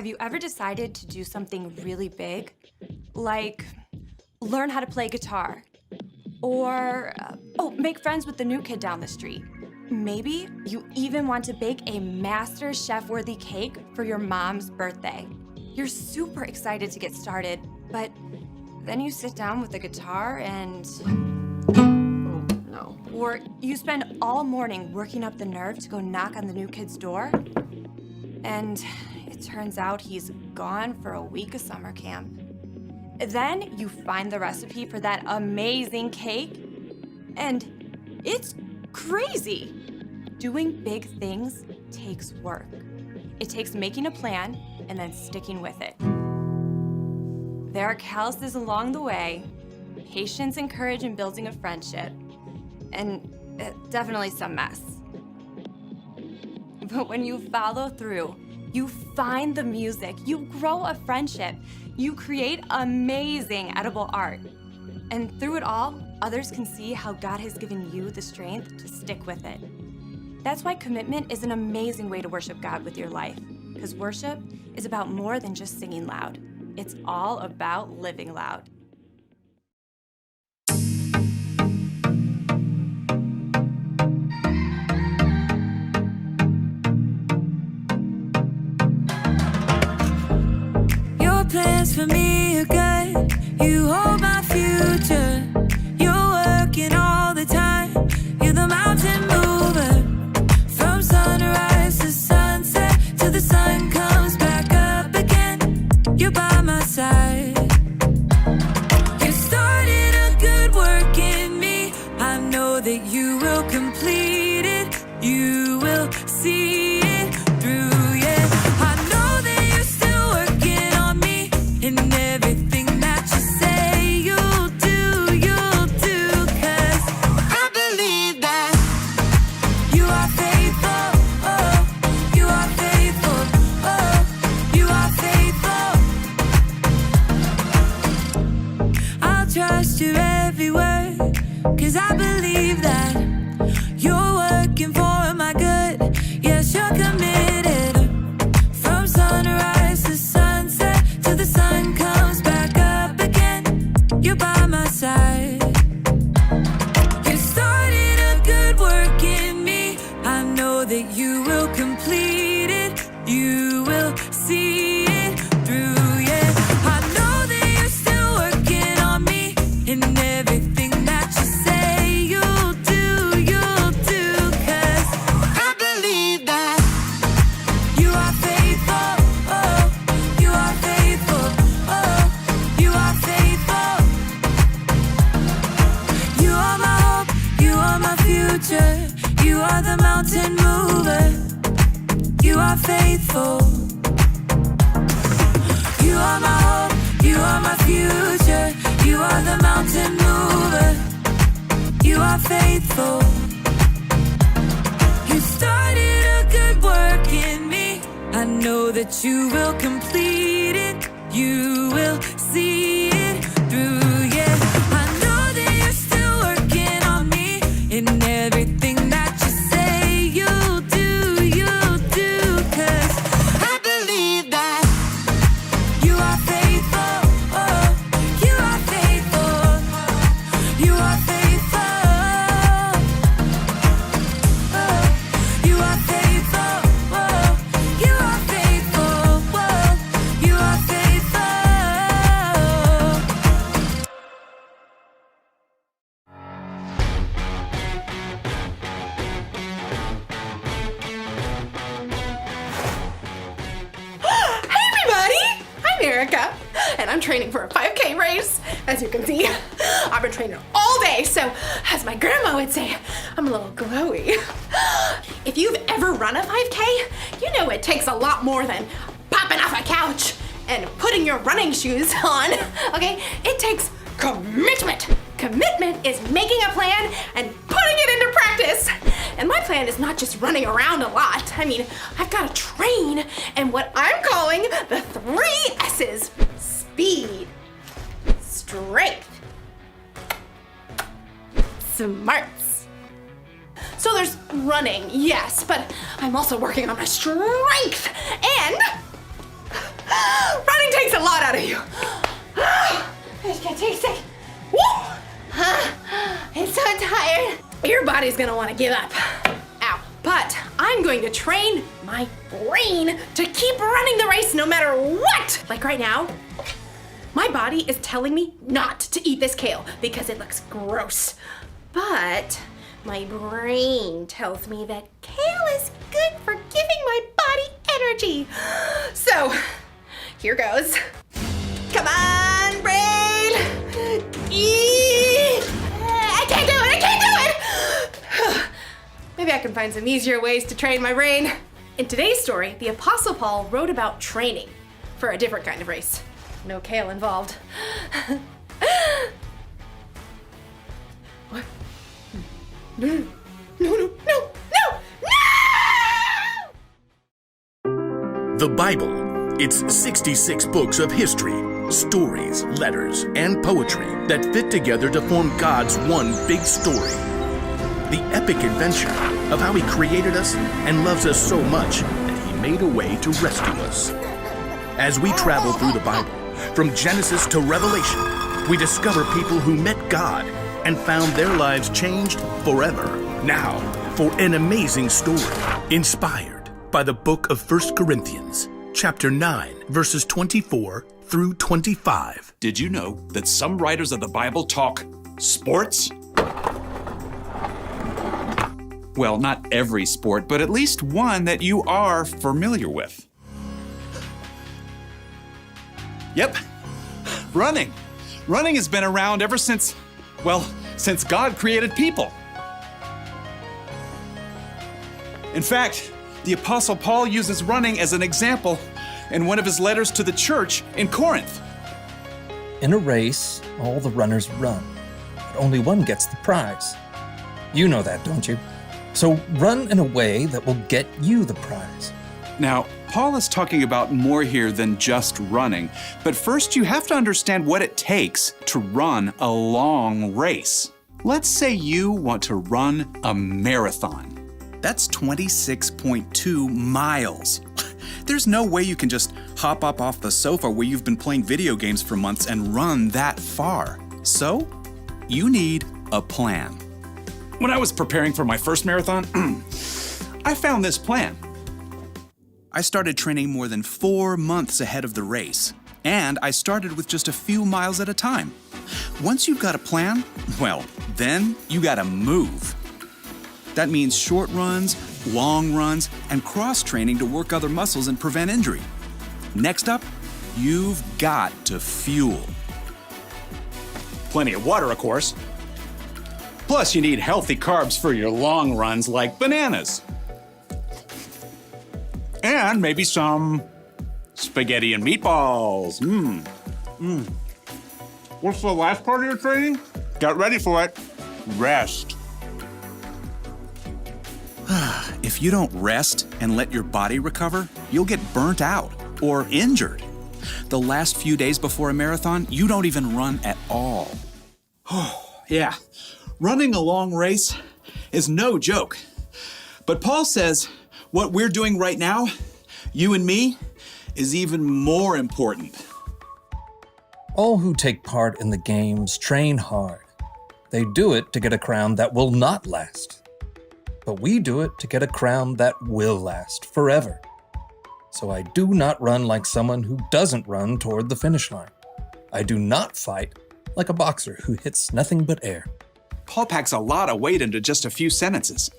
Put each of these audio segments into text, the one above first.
Have you ever decided to do something really big? Like learn how to play guitar? Or, make friends with the new kid down the street? Maybe you even want to bake a master chef-worthy cake for your mom's birthday. You're super excited to get started, but then you sit down with the guitar and... oh, no. Or you spend all morning working up the nerve to go knock on the new kid's door, and it turns out he's gone for a week of summer camp. Then you find the recipe for that amazing cake, and it's crazy. Doing big things takes work. It takes making a plan and then sticking with it. There are calluses along the way, patience and courage in building a friendship, and definitely some mess. But when you follow through, you find the music, you grow a friendship, you create amazing edible art. And through it all, others can see how God has given you the strength to stick with it. That's why commitment is an amazing way to worship God with your life, because worship is about more than just singing loud. It's all about living loud. Plans for me are good. You hold my future. You're working all the time. You're the mountain mover. From sunrise to sunset, till the sun comes back up again. You're by my side. You started a good work in me. I know that you will complete it. You will see it through. And everything that you say you'll do, 'cause I believe that you are faithful, oh, you are faithful, oh, you are faithful. I'll trust your every word, 'cause I believe that you're working for my good. Yes, you're committed. From sunrise to sunset, till the sun comes back up again, you're by my side. You started a good work in me. I know that you will complete it. You will see it through, yeah. I know that you're still working on me. And everything that you say you'll do, 'cause I believe that you are faithful, oh, you are faithful, oh, you are faithful. You are my hope, you are my future. You are the mountain mover. You are faithful. You are my hope, you are my future. You are the mountain mover. You are faithful. You started a good work in me. I know that you will complete it. You will see it through, yeah. I know that you're still working on me. In everything that you say you'll do, 'cause I believe that you are faithful, oh, you are faithful, you are faithful, oh, you are faithful, oh, you are faithful, oh, you are faithful. Hey everybody! I'm Erica, and I'm training for a 5K race. As you can see, I've been training all day, so as my grandma would say, I'm a little glowy. If you've ever run a 5K, you know it takes a lot more than popping off a couch and putting your running shoes on, okay? It takes commitment. Commitment is making a plan and putting it into practice. And my plan is not just running around a lot. I mean, I've got to train in what I'm calling the 3 S's. Speed, strength, smarts. So there's running, yes, but I'm also working on my strength and take a second. Woo! It's so tired. Your body's gonna want to give up. Ow. But I'm going to train my brain to keep running the race no matter what. Like right now, my body is telling me not to eat this kale because it looks gross. But my brain tells me that kale is good for giving my body energy. So, here goes. Come on, brain! Eat! I can't do it! Maybe I can find some easier ways to train my brain. In today's story, the Apostle Paul wrote about training for a different kind of race. No kale involved. What? No! The Bible. It's 66 books of history, stories, letters, and poetry that fit together to form God's one big story. The epic adventure of how He created us and loves us so much that He made a way to rescue us. As we travel through the Bible, from Genesis to Revelation, we discover people who met God and found their lives changed forever. Now, for an amazing story inspired by the book of 1 Corinthians, chapter 9, verses 24 through 25. Did you know that some writers of the Bible talk sports? Well, not every sport, but at least one that you are familiar with. Yep, running. Running has been around ever since God created people. In fact, the Apostle Paul uses running as an example in one of his letters to the church in Corinth. In a race, all the runners run, but only one gets the prize. You know that, don't you? So run in a way that will get you the prize. Now, Paul is talking about more here than just running, but first you have to understand what it takes to run a long race. Let's say you want to run a marathon. That's 26.2 miles. There's no way you can just hop up off the sofa where you've been playing video games for months and run that far. So, you need a plan. When I was preparing for my first marathon, I found this plan. I started training more than 4 months ahead of the race, and I started with just a few miles at a time. Once you've got a plan, well, then you gotta move. That means short runs, long runs, and cross-training to work other muscles and prevent injury. Next up, you've got to fuel. Plenty of water, of course. Plus, you need healthy carbs for your long runs like bananas. And maybe some spaghetti and meatballs. What's the last part of your training? Get ready for it. Rest. If you don't rest and let your body recover, you'll get burnt out or injured. The last few days before a marathon, you don't even run at all. Yeah, running a long race is no joke. But Paul says what we're doing right now, you and me, is even more important. All who take part in the games train hard. They do it to get a crown that will not last. But we do it to get a crown that will last forever. So I do not run like someone who doesn't run toward the finish line. I do not fight like a boxer who hits nothing but air. Paul packs a lot of weight into just a few sentences.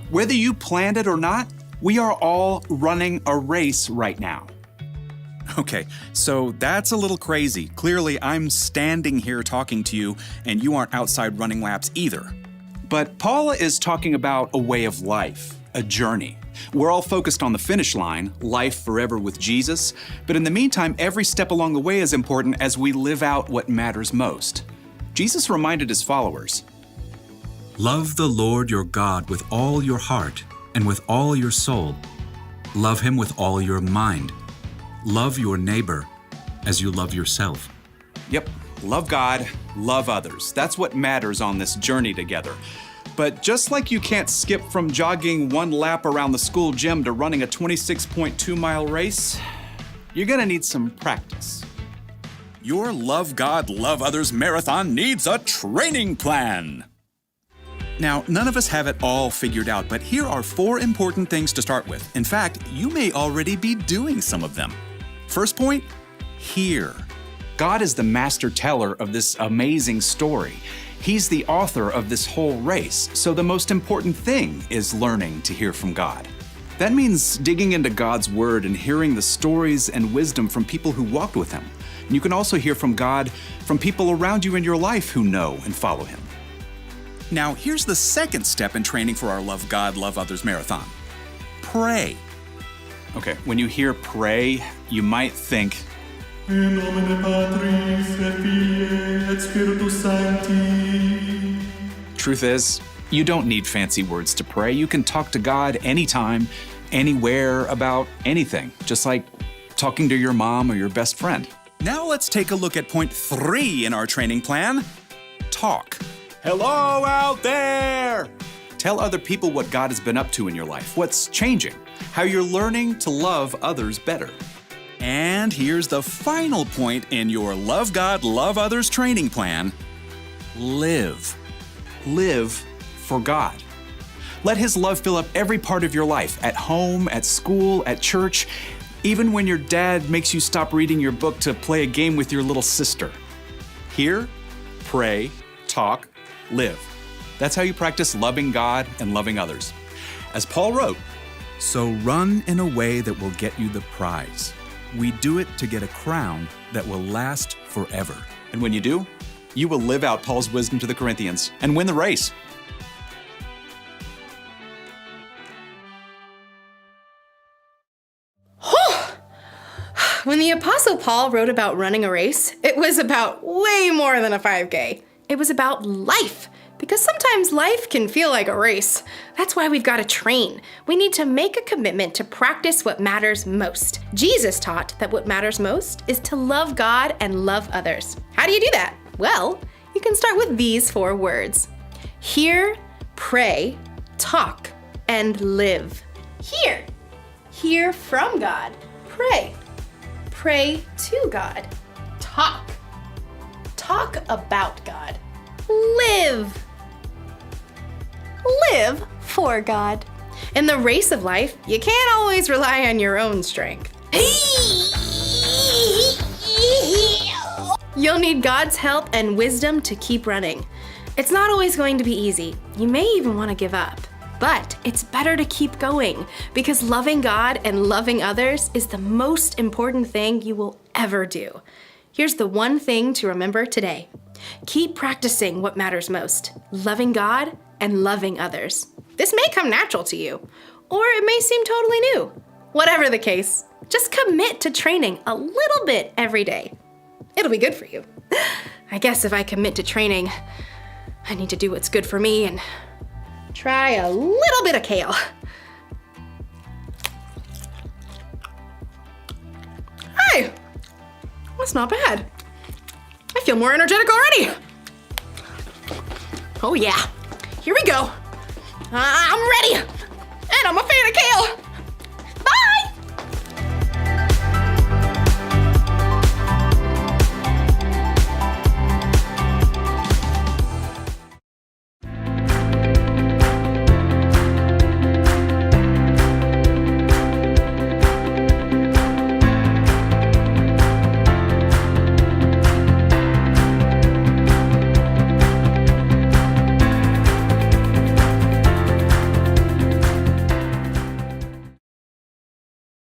Whether you planned it or not, we are all running a race right now. Okay, so that's a little crazy. Clearly, I'm standing here talking to you, and you aren't outside running laps either. But Paul is talking about a way of life, a journey. We're all focused on the finish line, life forever with Jesus, but in the meantime, every step along the way is important as we live out what matters most. Jesus reminded his followers, Love the Lord your God with all your heart and with all your soul. Love him with all your mind. Love your neighbor as you love yourself. Yep, love God, love others. That's what matters on this journey together. But just like you can't skip from jogging 1 lap around the school gym to running a 26.2 mile race, you're gonna need some practice. Your Love God, Love Others marathon needs a training plan. Now, none of us have it all figured out, but here are 4 important things to start with. In fact, you may already be doing some of them. First point, hear. God is the master teller of this amazing story. He's the author of this whole race, so the most important thing is learning to hear from God. That means digging into God's Word and hearing the stories and wisdom from people who walked with Him. And you can also hear from God from people around you in your life who know and follow Him. Now, here's the second step in training for our Love God, Love Others marathon. Pray. Okay, when you hear pray, you might think, In nomine Patris et Filii et Spiritus Sancti. Truth is, you don't need fancy words to pray. You can talk to God anytime, anywhere, about anything, just like talking to your mom or your best friend. Now let's take a look at point 3 in our training plan. Talk. Hello out there! Tell other people what God has been up to in your life, what's changing, how you're learning to love others better. And here's the final point in your Love God, Love Others training plan. Live. Live for God. Let His love fill up every part of your life, at home, at school, at church, even when your dad makes you stop reading your book to play a game with your little sister. Hear, pray, talk, live. That's how you practice loving God and loving others. As Paul wrote, So run in a way that will get you the prize. We do it to get a crown that will last forever. and when you do, you will live out Paul's wisdom to the Corinthians and win the race. When the Apostle Paul wrote about running a race, it was about way more than a 5K. It was about life, because sometimes life can feel like a race. That's why we've got to train. We need to make a commitment to practice what matters most. Jesus taught that what matters most is to love God and love others. How do you do that? Well, you can start with these 4 words: hear, pray, talk, and live. Hear. Hear from God. Pray. Pray to God. Talk. Talk about God. Live. Live for God. In the race of life, you can't always rely on your own strength. You'll need God's help and wisdom to keep running. It's not always going to be easy. You may even want to give up. But it's better to keep going, because loving God and loving others is the most important thing you will ever do. Here's the one thing to remember today. Keep practicing what matters most: loving God and loving others. This may come natural to you, or it may seem totally new. Whatever the case, just commit to training a little bit every day. It'll be good for you. I guess if I commit to training, I need to do what's good for me and try a little bit of kale. Hey, that's not bad. I feel more energetic already. Oh yeah, here we go. I'm ready, and I'm a fan of kale.